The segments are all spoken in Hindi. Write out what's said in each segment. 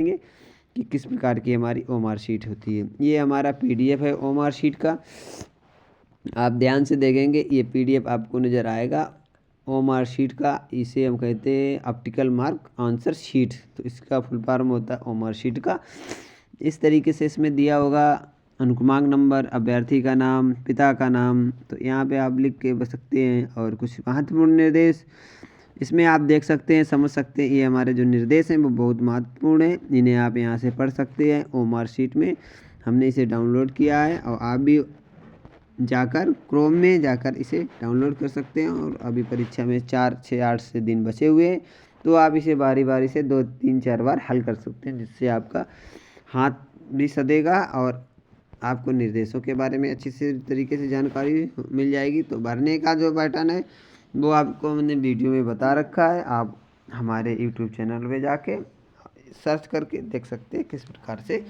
कि किस प्रकार की हमारी ओएमआर शीट होती है। ये हमारा पीडीएफ है ओएमआर शीट का। आप ध्यान से देखेंगे ये पीडीएफ आपको नज़र आएगा ओएमआर शीट का। इसे हम कहते हैं ऑप्टिकल मार्क आंसर शीट। तो इसका फुल फॉर्म होता है ओएमआर शीट का। इस तरीके से इसमें दिया होगा अनुक्रमांक नंबर, अभ्यर्थी का नाम, पिता का नाम, तो यहाँ पे आप लिख के बच सकते हैं। और कुछ महत्वपूर्ण निर्देश इसमें आप देख सकते हैं, समझ सकते हैं। ये हमारे जो निर्देश हैं वो बहुत महत्वपूर्ण हैं, इन्हें आप यहाँ से पढ़ सकते हैं। ओएमआर शीट में हमने इसे डाउनलोड किया है और आप भी जाकर क्रोम में जाकर इसे डाउनलोड कर सकते हैं। और अभी परीक्षा में 4, 6, 8 से दिन बचे हुए हैं, तो आप इसे बारी बारी से 2, 3, 4 बार हल कर सकते हैं, जिससे आपका हाथ भी सधेगा और आपको निर्देशों के बारे में अच्छी से तरीके से जानकारी मिल जाएगी। तो भरने का जो पैटर्न है वो आपको मैंने वीडियो में बता रखा है। आप हमारे यूट्यूब चैनल पे जाके सर्च करके देख सकते हैं किस प्रकार से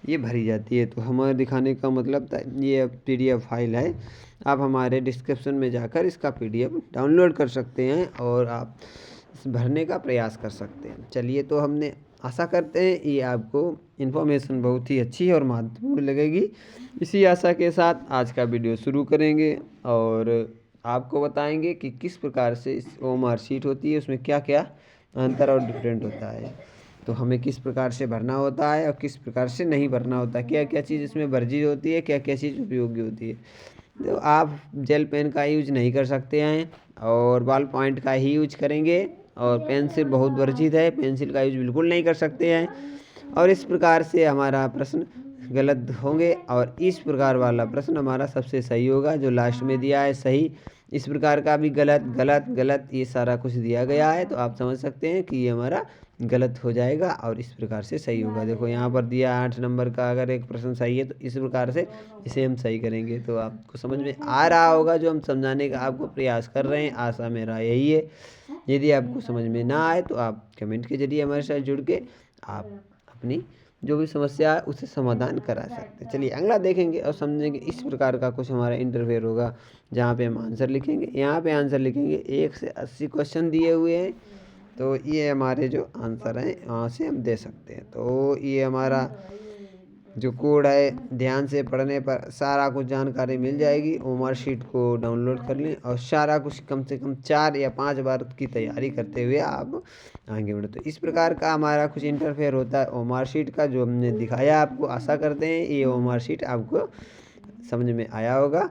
ये भरी जाती है। तो हमारे दिखाने का मतलब था ये पीडीएफ फाइल है। आप हमारे डिस्क्रिप्शन में जाकर इसका पीडीएफ डाउनलोड कर सकते हैं और आप इस भरने का प्रयास कर सकते हैं। चलिए, तो हमने आशा करते हैं ये आपको इन्फॉर्मेशन बहुत ही अच्छी और महत्वपूर्ण लगेगी। इसी आशा के साथ आज का वीडियो शुरू करेंगे और आपको बताएंगे कि किस प्रकार से इस ओएमआर शीट होती है, उसमें क्या क्या अंतर और डिफरेंट होता है। तो हमें किस प्रकार से भरना होता है और किस प्रकार से नहीं भरना होता है, क्या क्या चीज़ इसमें वर्जित होती है, क्या क्या चीज़ उपयोगी होती है। तो आप जेल पेन का यूज नहीं कर सकते हैं और बॉल पॉइंट का ही यूज करेंगे। और पेंसिल बहुत वर्जित है, पेंसिल का यूज बिल्कुल नहीं कर सकते हैं। और इस प्रकार से हमारा प्रश्न गलत होंगे और इस प्रकार वाला प्रश्न हमारा सबसे सही होगा, जो लास्ट में दिया है सही। इस प्रकार का भी गलत गलत गलत ये सारा कुछ दिया गया है, तो आप समझ सकते हैं कि ये हमारा गलत हो जाएगा और इस प्रकार से सही होगा। देखो यहाँ पर दिया 8 नंबर का अगर एक प्रश्न सही है तो इस प्रकार से इसे हम सही करेंगे। तो आपको समझ में आ रहा होगा जो हम समझाने का आपको प्रयास कर रहे हैं, आशा मेरा यही है। यदि आपको समझ में ना आए तो आप कमेंट के जरिए हमारे साथ जुड़ के आप अपनी जो भी समस्या है उसे समाधान करा सकते हैं। चलिए अगला देखेंगे और समझेंगे। इस प्रकार का कुछ हमारा इंटरफेयर होगा जहाँ पे हम आंसर लिखेंगे। यहाँ पे आंसर लिखेंगे 1 से 80 क्वेश्चन दिए हुए हैं, तो ये हमारे जो आंसर हैं वहाँ से हम दे सकते हैं। तो ये हमारा जो कोड है, ध्यान से पढ़ने पर सारा कुछ जानकारी मिल जाएगी। ओएमआर शीट को डाउनलोड कर लें और सारा कुछ कम से कम 4 या 5 बार की तैयारी करते हुए आप आगे बढ़े। तो इस प्रकार का हमारा कुछ इंटरफेयर होता है ओएमआर शीट का, जो हमने दिखाया आपको। आशा करते हैं ये ओएमआर शीट आपको समझ में आया होगा।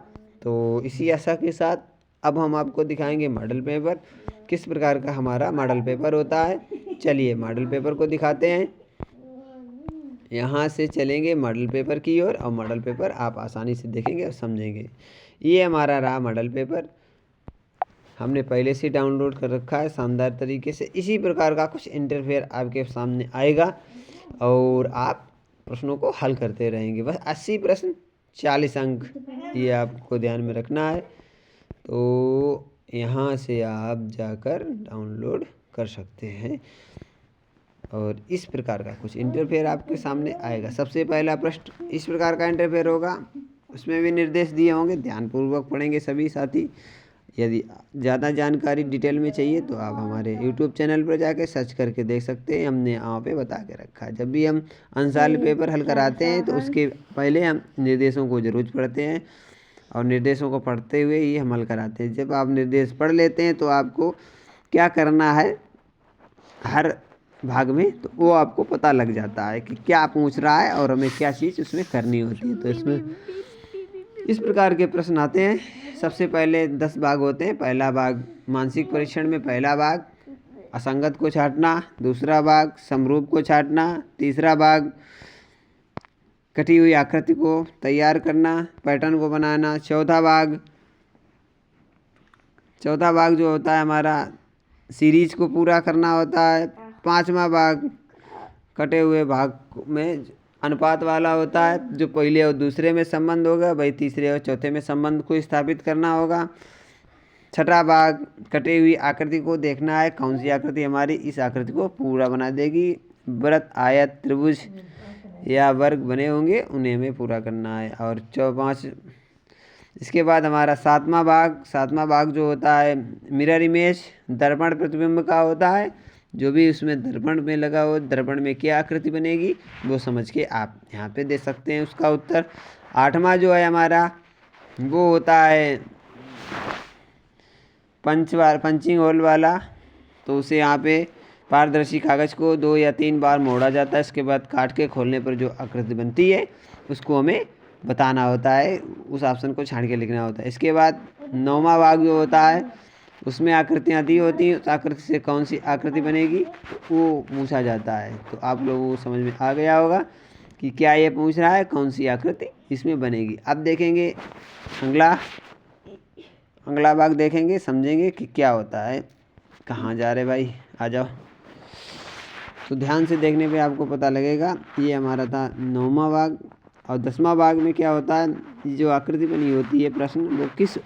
तो इसी आशा के साथ अब हम आपको दिखाएंगे मॉडल पेपर, किस प्रकार का हमारा मॉडल पेपर होता है। चलिए मॉडल पेपर को दिखाते हैं। यहाँ से चलेंगे मॉडल पेपर की ओर और मॉडल पेपर आप आसानी से देखेंगे और समझेंगे। ये हमारा रहा मॉडल पेपर, हमने पहले से डाउनलोड कर रखा है शानदार तरीके से। इसी प्रकार का कुछ इंटरफेयर आपके सामने आएगा और आप प्रश्नों को हल करते रहेंगे। बस 80 प्रश्न 40 अंक, ये आपको ध्यान में रखना है। तो यहाँ से आप जाकर डाउनलोड कर सकते हैं और इस प्रकार का कुछ इंटरफेयर आपके सामने आएगा। सबसे पहला प्रश्न इस प्रकार का इंटरफेयर होगा, उसमें भी निर्देश दिए होंगे, ध्यानपूर्वक पढ़ेंगे सभी साथी। यदि ज़्यादा जानकारी डिटेल में चाहिए तो आप हमारे यूट्यूब चैनल पर जाकर सर्च करके देख सकते हैं, हमने यहाँ पे बता के रखा है। जब भी हम अंशाल पेपर हल कराते हैं तो उसके पहले हम निर्देशों को जरूर पढ़ते हैं और निर्देशों को पढ़ते हुए ही हम हल कराते हैं। जब आप निर्देश पढ़ लेते हैं तो आपको क्या करना है हर भाग में, तो वो आपको पता लग जाता है कि क्या पूछ रहा है और हमें क्या चीज़ उसमें करनी होती है। तो इसमें इस प्रकार के प्रश्न आते हैं। सबसे पहले 10 भाग होते हैं। पहला भाग मानसिक परीक्षण में पहला भाग असंगत को छांटना, दूसरा भाग समरूप को छांटना, तीसरा भाग कटी हुई आकृति को तैयार करना, पैटर्न को बनाना, चौथा भाग जो होता है हमारा सीरीज को पूरा करना होता है, पांचवा भाग कटे हुए भाग में अनुपात वाला होता है, जो पहले और दूसरे में संबंध होगा वही तीसरे और चौथे में संबंध को स्थापित करना होगा। छठा भाग कटी हुई आकृति को देखना है कौन सी आकृति हमारी इस आकृति को पूरा बना देगी। वृत्त, आयत, त्रिभुज या वर्ग बने होंगे उन्हें हमें पूरा करना है। और 5 इसके बाद हमारा सातवां भाग जो होता है मिरर इमेज, दर्पण प्रतिबिंब का होता है, जो भी उसमें दर्पण में लगा हो, दर्पण में क्या आकृति बनेगी वो समझ के आप यहाँ पे दे सकते हैं उसका उत्तर। 8वां जो है हमारा वो होता है पंचिंग होल वाला। तो उसे यहाँ पे पारदर्शी कागज़ को 2 या 3 बार मोड़ा जाता है, इसके बाद काट के खोलने पर जो आकृति बनती है उसको हमें बताना होता है, उस ऑप्शन को छांट के लिखना होता है। इसके बाद 9वां भाग जो होता है उसमें आकृतियाँ दी होती हैं, उस आकृति से कौन सी आकृति बनेगी वो पूछा जाता है। तो आप लोगों को समझ में आ गया होगा कि क्या ये पूछ रहा है, कौन सी आकृति इसमें बनेगी। अब देखेंगे अगला भाग देखेंगे, समझेंगे कि क्या होता है। कहाँ जा रहे भाई, आ जाओ। तो ध्यान से देखने पे आपको पता लगेगा। ये हमारा था 9वां भाग। और 10वां भाग में क्या होता है, जो आकृति बनी होती है प्रश्न वो किस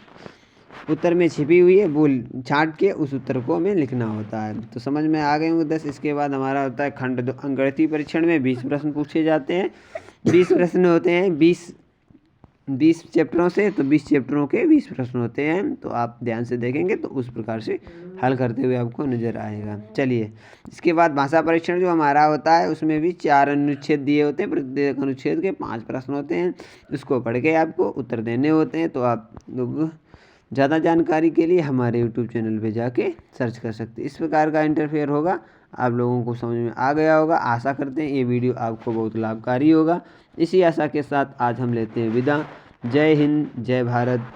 उत्तर में छिपी हुई है वो छांट के उस उत्तर को हमें लिखना होता है। तो समझ में आ गए होंगे 10। इसके बाद हमारा होता है खंड 2। अंकगणितीय परीक्षण में 20 प्रश्न पूछे जाते हैं। 20 प्रश्न होते हैं 20 चैप्टरों से, तो 20 चैप्टरों के 20 प्रश्न होते हैं। तो आप ध्यान से देखेंगे तो उस प्रकार से हल करते हुए आपको नज़र आएगा। चलिए, इसके बाद भाषा परीक्षण जो हमारा होता है उसमें भी 4 अनुच्छेद दिए होते हैं, प्रत्येक अनुच्छेद के 5 प्रश्न होते हैं। उसको पढ़ के आपको उत्तर देने होते हैं। तो आप लोग ज़्यादा जानकारी के लिए हमारे YouTube चैनल पे जाके सर्च कर सकते हैं। इस प्रकार का इंटरफेयर होगा, आप लोगों को समझ में आ गया होगा। आशा करते हैं ये वीडियो आपको बहुत लाभकारी होगा। इसी आशा के साथ आज हम लेते हैं विदा। जय हिंद, जय भारत।